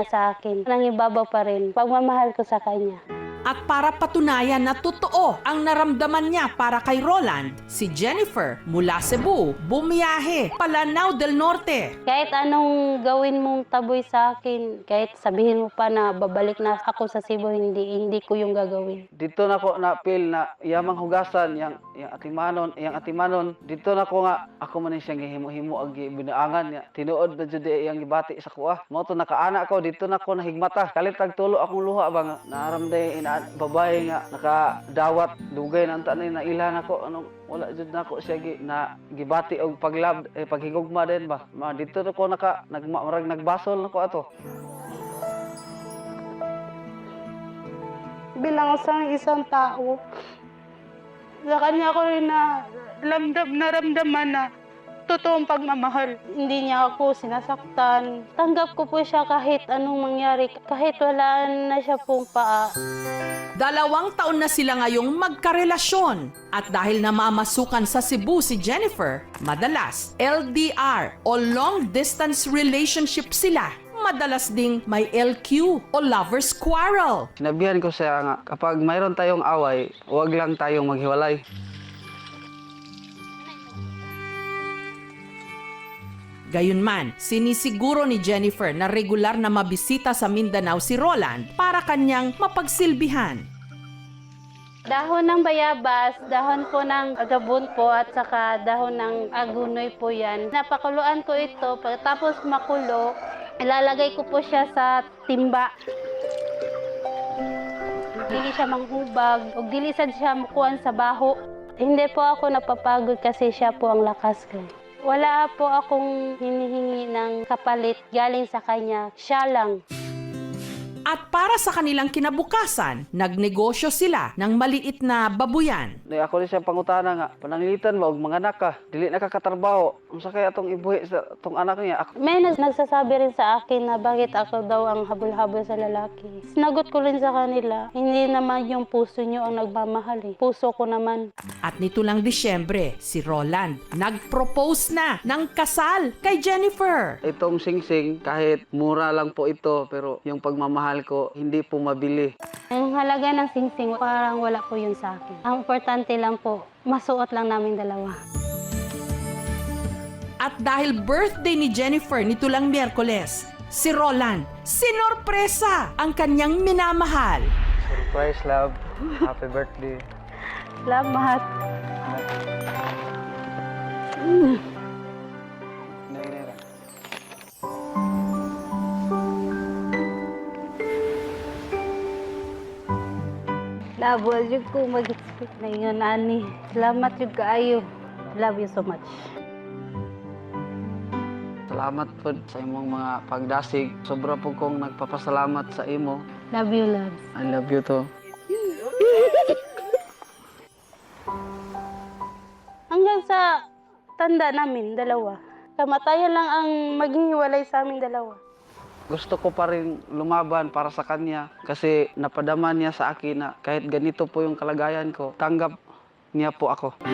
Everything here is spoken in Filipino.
niya sa akin. Nangibabaw pa rin pagmamahal ko sa kanya. At para patunayan na totoo ang naramdaman niya para kay Roland, si Jennifer mula Cebu bumiyahe Palanao del Norte. Kahit anong gawin mong taboy sa akin, kahit sabihin mo pa na babalik na ako sa Cebu, hindi ko yung gagawin. Dito na ko na-feel na yamang hugasan, yang atimanon, dito na ko nga, ako man siyang himo-himo ag binaangan niya. Tinuod na jud yang gibati sa kuha. Mo to nakaana ko, dito na ko nahigmata. Kalit tagtulo akong luha ba nga, naaramday babae nga nakadawat dugay na anta na ilan ako anong wala jud nako siya na gibati og paghigugma din ba dito na ko nagbasol nako ato. Bilang isang tao, sa kanya ko rin na naramdaman na totoong pagmamahal. Hindi niya ako sinasaktan. Tanggap ko po siya kahit anong mangyari, kahit wala na siya pong paa. 2 taon na sila ngayong magkarelasyon. At dahil namamasukan sa Cebu si Jennifer, madalas LDR o long distance relationship sila. Madalas ding may LQ o lover's quarrel. Sinabihan ko siya nga kapag mayroon tayong away, huwag lang tayong maghiwalay. Gayunman, sinisiguro ni Jennifer na regular na mabisita sa Mindanao si Roland para kanyang mapagsilbihan. Dahon ng bayabas, dahon po ng agabon po at saka dahon ng agunoy po yan. Napakuluan ko ito, pagkatapos makulo, ilalagay ko po siya sa timba. Dili siya manghubag, o dili sad siya mukuan sa baho. Hindi po ako napapagod kasi siya po ang lakas ko. Wala po akong hinihingi ng kapalit galing sa kanya, siya lang. At para sa kanilang kinabukasan, nagnegosyo sila ng maliit na babuyan. Ako rin siya pangutana nga, panangilitan mo og mga anak ka, dili nakakatrabaho. Unsa kaya atong ibuhi sa atong anak niya? May nagsasabi rin sa akin na bakit ako daw ang habol-habol sa lalaki. Sinagot ko rin sa kanila, hindi naman yung puso nyo ang nagmamahal eh. Puso ko naman. At nito lang Disyembre, si Roland nag-propose na ng kasal kay Jennifer. Itong singsing, kahit mura lang po ito, pero yung pagmamahal ko, hindi po mabili. Ang halaga ng singsing, parang wala po yun sa akin. Ang importante lang po, masuot lang namin dalawa. At dahil birthday ni Jennifer nito lang Miyerkules, si Roland, sinorpresa ang kanyang minamahal. Surprise, love. Happy birthday. Salamat. Labo jud ko mag-expect na yun, ani. Salamat jud kaayo. Love you so much. Salamat po sa imong mga pagdasig. Sobra po kong nagpapasalamat sa imo. Love you, love. I love you too. Hanggang sa tanda namin, dalawa. Kamatayan lang ang maghihiwalay sa aming dalawa. Gusto ko pa rin lumaban para sa kanya kasi napadama niya sa akin na kahit ganito po yung kalagayan ko, tanggap niya po ako.